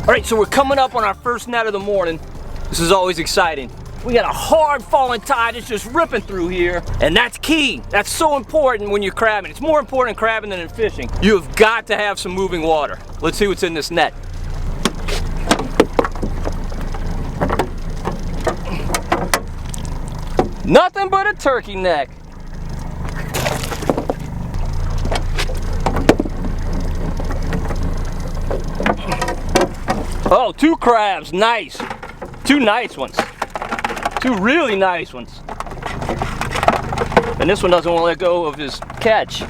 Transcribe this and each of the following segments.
All right, so we're coming up on our first net of the morning. This is always exciting. We got a hard falling tide that's just ripping through here, and that's key. That's so important when you're crabbing. It's more important in crabbing than in fishing. You have got to have some moving water. Let's see what's in this net. Nothing but a turkey neck. Oh, 2 crabs, nice. 2 nice ones. 2 really nice ones. And this one doesn't want to let go of his catch.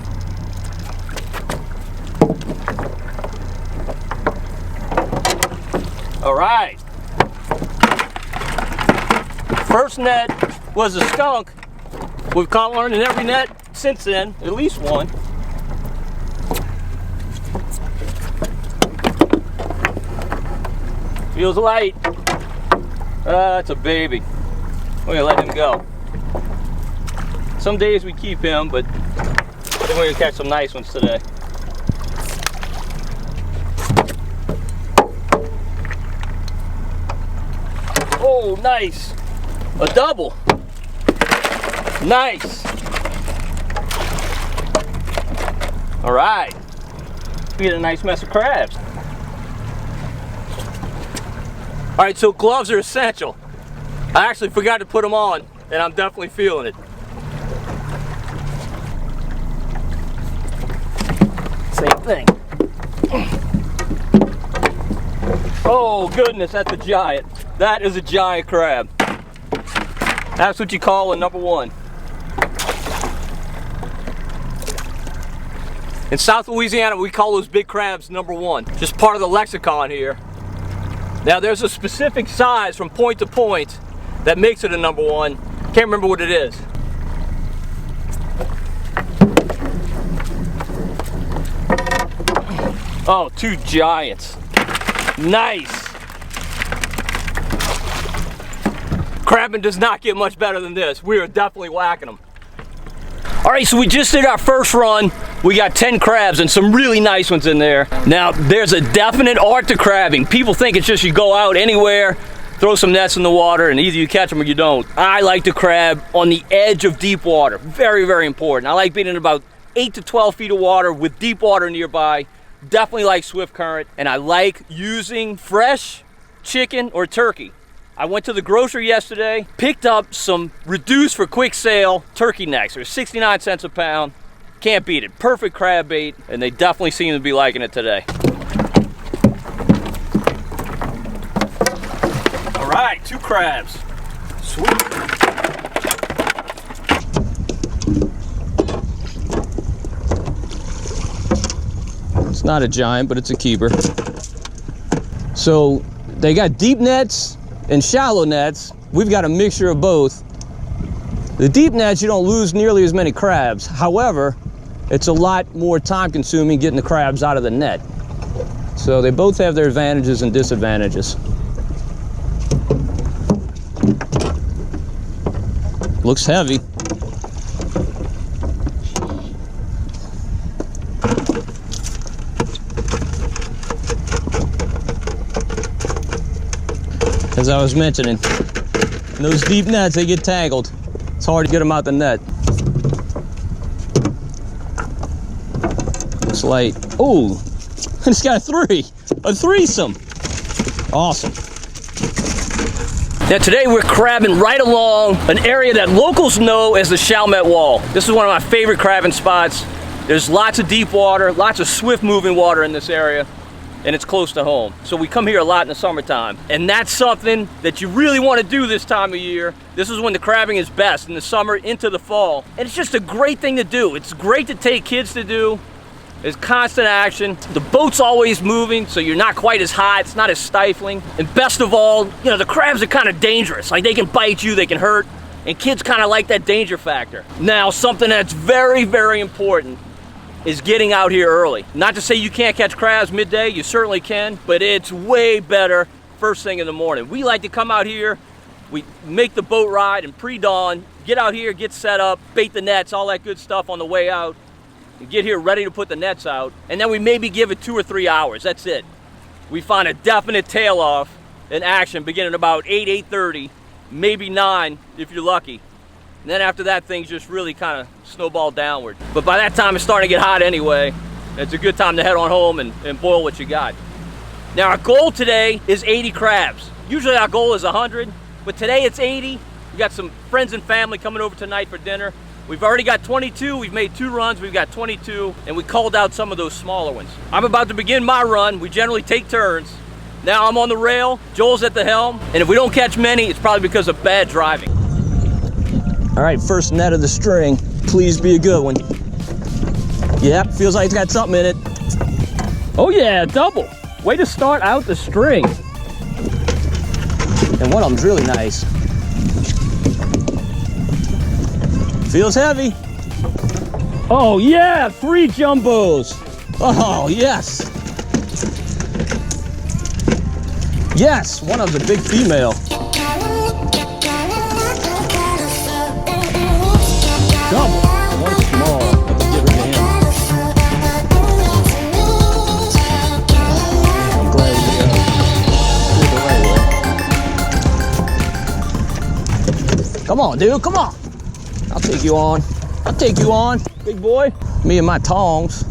All right. First net was a skunk. We've caught one in every net since then, at least one. Feels light. That's a baby. We're gonna let him go. Some days we keep him, but I think we're gonna catch some nice ones today. Oh, nice. A double. Nice. All right. We get a nice mess of crabs. All right, so gloves are essential. I actually forgot to put them on, and I'm definitely feeling it. Same thing. Oh goodness, that's a giant. That is a giant crab. That's what you call a number 1. In South Louisiana, we call those big crabs number 1. Just part of the lexicon here. Now there's a specific size from point to point that makes it a number 1. Can't remember what it is. Oh, 2 giants. Nice. Crabbing does not get much better than this. We are definitely whacking them. All right, so we just did our first run. We got 10 crabs and some really nice ones in there. Now, there's a definite art to crabbing. People think it's just you go out anywhere, throw some nets in the water, and either you catch them or you don't. I like to crab on the edge of deep water. Very, very important. I like being in about 8 to 12 feet of water with deep water nearby. Definitely like swift current. And I like using fresh chicken or turkey. I went to the grocery yesterday, picked up some reduced for quick sale turkey necks. They're 69 cents a pound. Can't beat it. Perfect crab bait, and they definitely seem to be liking it today. All right, 2 crabs. Sweet. It's not a giant, but it's a keeper. So they got deep nets and shallow nets. We've got a mixture of both. The deep nets, you don't lose nearly as many crabs. However, it's a lot more time consuming getting the crabs out of the net. So they both have their advantages and disadvantages. Looks heavy. As I was mentioning, in those deep nets, they get tangled. It's hard to get them out the net. Looks like, oh, it's got a threesome. Awesome. Now today we're crabbing right along an area that locals know as the Chalmette Wall. This is one of my favorite crabbing spots. There's lots of deep water, lots of swift moving water in this area, and it's close to home. So we come here a lot in the summertime. And that's something that you really want to do this time of year. This is when the crabbing is best, in the summer into the fall. And it's just a great thing to do. It's great to take kids to do. There's constant action. The boat's always moving, so you're not quite as hot. It's not as stifling. And best of all, you know, the crabs are kind of dangerous. Like, they can bite you, they can hurt, and kids kind of like that danger factor. Now, something that's very, very important is getting out here early. Not to say you can't catch crabs midday, you certainly can, but it's way better first thing in the morning. We like to come out here, we make the boat ride and pre-dawn, get out here, get set up, bait the nets, all that good stuff on the way out, and get here ready to put the nets out, and then we maybe give it 2 or 3 hours, that's it. we find a definite tail off in action beginning about 8, 8:30, maybe 9 if you're lucky. And then after that, things just really kind of snowball downward. But by that time, it's starting to get hot anyway. It's a good time to head on home and boil what you got. Now, our goal today is 80 crabs. Usually our goal is 100, but today it's 80. We got some friends and family coming over tonight for dinner. We've already got 22. We've made 2 runs. We've got 22, and we called out some of those smaller ones. I'm about to begin my run. We generally take turns. Now I'm on the rail, Joel's at the helm, and if we don't catch many, it's probably because of bad driving. All right, first net of the string. Please be a good one. Yep, feels like it's got something in it. Oh yeah, double. Way to start out the string. And one of them's really nice. Feels heavy. Oh yeah, 3 jumbos. Oh yes. Yes, one of them's a big female. Double. One small. Let's get rid of him. I'm glad we did the right way. Come on, dude. Come on. I'll take you on. I'll take you on, big boy. Me and my tongs.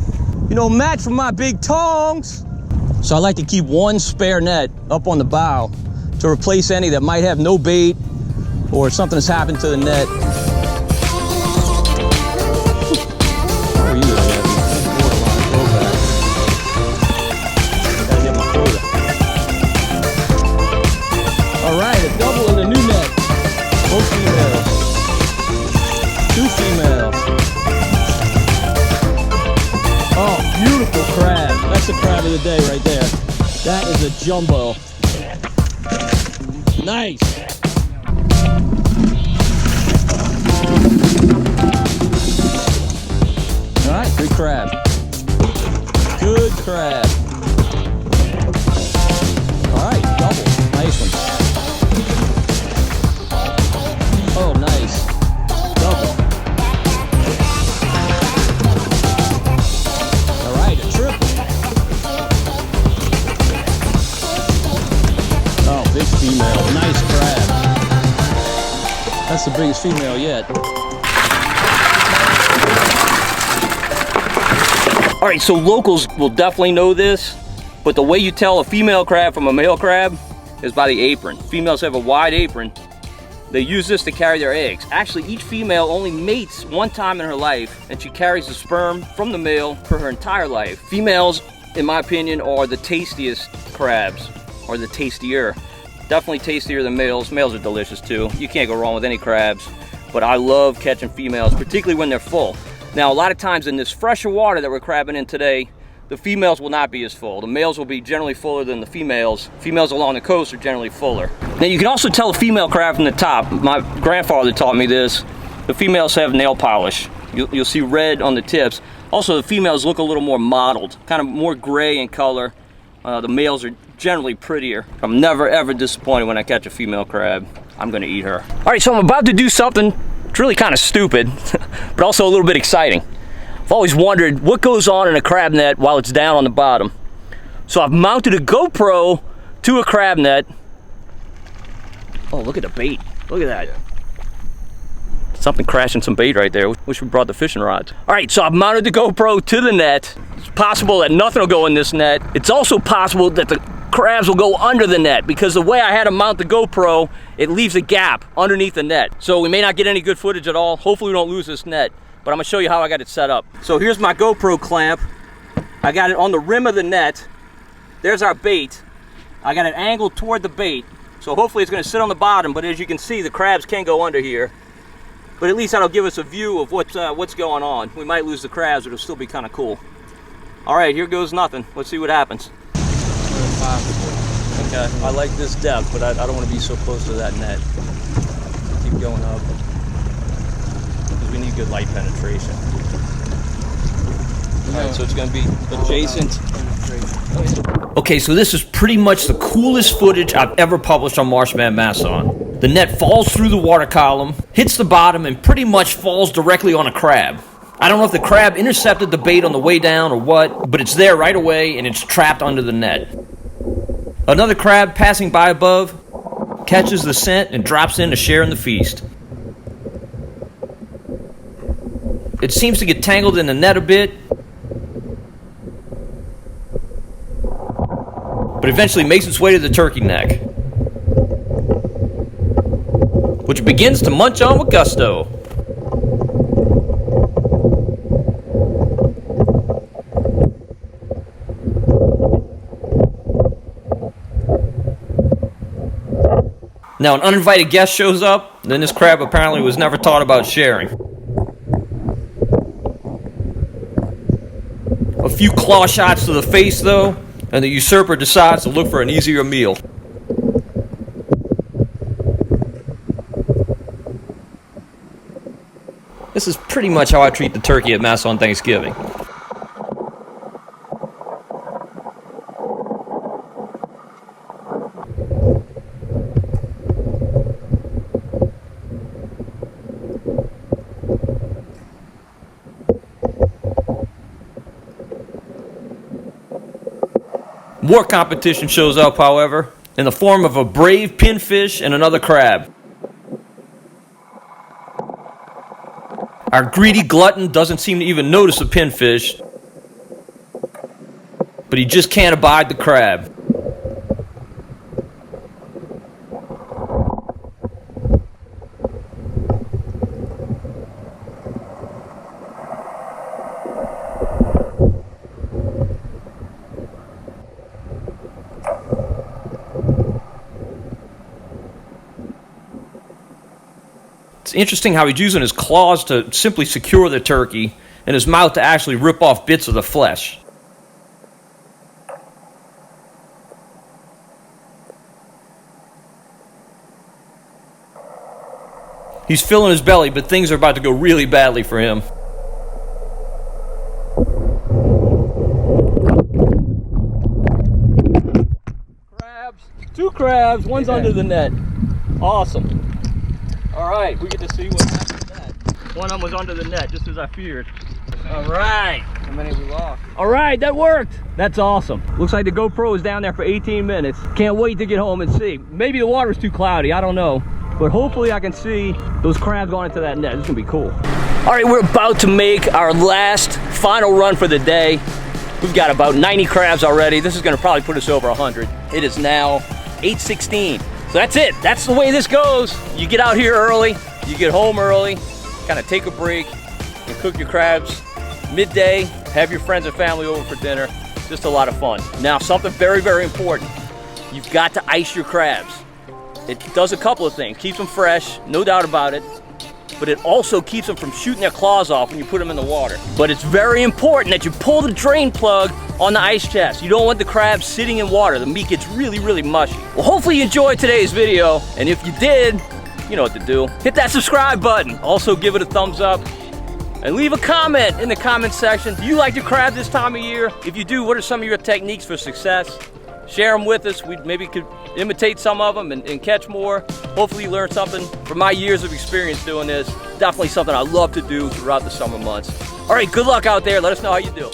You know, match for my big tongs. So I like to keep one spare net up on the bow to replace any that might have no bait or something has happened to the net. All right, a double in the new net. Both females. 2 females. Oh, beautiful crab. That's the crab of the day right there. That is a jumbo. Nice. All right, good crab. Good crab. All right, double. Nice one. Oh, nice. Double. All right, a triple. Oh, big female. Nice crab. That's the biggest female yet. All right, so locals will definitely know this, but the way you tell a female crab from a male crab is by the apron. Females have a wide apron. They use this to carry their eggs. Actually, each female only mates one time in her life, and she carries the sperm from the male for her entire life. Females, in my opinion, are the tastiest crabs, or the tastier. Definitely tastier than males. Males are delicious too. You can't go wrong with any crabs, but I love catching females, particularly when they're full. Now, a lot of times in this fresher water that we're crabbing in today, the females will not be as full. The males will be generally fuller than the females. Females along the coast are generally fuller. Now, you can also tell a female crab from the top. My grandfather taught me this. The females have nail polish. You'll see red on the tips. Also, the females look a little more mottled, kind of more gray in color. The males are generally prettier. I'm never, ever disappointed when I catch a female crab. I'm gonna eat her. All right, so I'm about to do something. It's really kind of stupid, but also a little bit exciting. I've always wondered what goes on in a crab net while it's down on the bottom. So I've mounted a GoPro to a crab net. Oh, look at the bait. Look at that. Something crashing some bait right there. Wish we brought the fishing rods. All right, so I've mounted the GoPro to the net. It's possible that nothing will go in this net. It's also possible that the crabs will go under the net because the way I had to mount the GoPro, it leaves a gap underneath the net. So we may not get any good footage at all. Hopefully we don't lose this net, but I'm gonna show you how I got it set up. So here's my GoPro clamp. I got it on the rim of the net. There's our bait. I got it angled toward the bait. So hopefully it's gonna sit on the bottom, but as you can see, the crabs can go under here. But at least that'll give us a view of what's going on. We might lose the crabs, but it'll still be kind of cool. All right, here goes nothing. Let's see what happens. Okay, I like this depth, but I don't want to be so close to that net. Keep going up, because we need good light penetration. All right, so it's going to be adjacent. Okay, so this is pretty much the coolest footage I've ever published on Marsh Man Masson. The net falls through the water column, hits the bottom, and pretty much falls directly on a crab. I don't know if the crab intercepted the bait on the way down or what, but it's there right away and it's trapped under the net. Another crab passing by above catches the scent and drops in to share in the feast. It seems to get tangled in the net a bit, but eventually makes its way to the turkey neck, which it begins to munch on with gusto. Now, an uninvited guest shows up, then this crab apparently was never taught about sharing. A few claw shots to the face, though, and the usurper decides to look for an easier meal. This is pretty much how I treat the turkey at Mass on Thanksgiving. More competition shows up, however, in the form of a brave pinfish and another crab. Our greedy glutton doesn't seem to even notice the pinfish, but he just can't abide the crab. It's interesting how he's using his claws to simply secure the turkey and his mouth to actually rip off bits of the flesh. He's filling his belly, but things are about to go really badly for him. Crabs. 2 crabs. One's under the net. Awesome. All right, we get to see what happened to that. One of them was under the net, just as I feared. All right. How many we lost? All right, that worked. That's awesome. Looks like the GoPro is down there for 18 minutes. Can't wait to get home and see. Maybe the water's too cloudy, I don't know. But hopefully I can see those crabs going into that net. It's gonna be cool. All right, we're about to make our last final run for the day. We've got about 90 crabs already. This is gonna probably put us over 100. It is now 8:16. So that's it. That's the way this goes. You get out here early, you get home early, kind of take a break, you cook your crabs midday, have your friends and family over for dinner. Just a lot of fun. Now, something very, very important. You've got to ice your crabs. It does a couple of things. Keeps them fresh, no doubt about it. But it also keeps them from shooting their claws off when you put them in the water. But it's very important that you pull the drain plug on the ice chest. You don't want the crabs sitting in water. The meat gets really, really mushy. Well, hopefully you enjoyed today's video. And if you did, you know what to do. Hit that subscribe button. Also give it a thumbs up. And leave a comment in the comment section. Do you like to crab this time of year? If you do, what are some of your techniques for success? Share them with us. We maybe could imitate some of them and catch more. Hopefully you learned something from my years of experience doing this. Definitely something I love to do throughout the summer months. All right, good luck out there. Let us know how you do.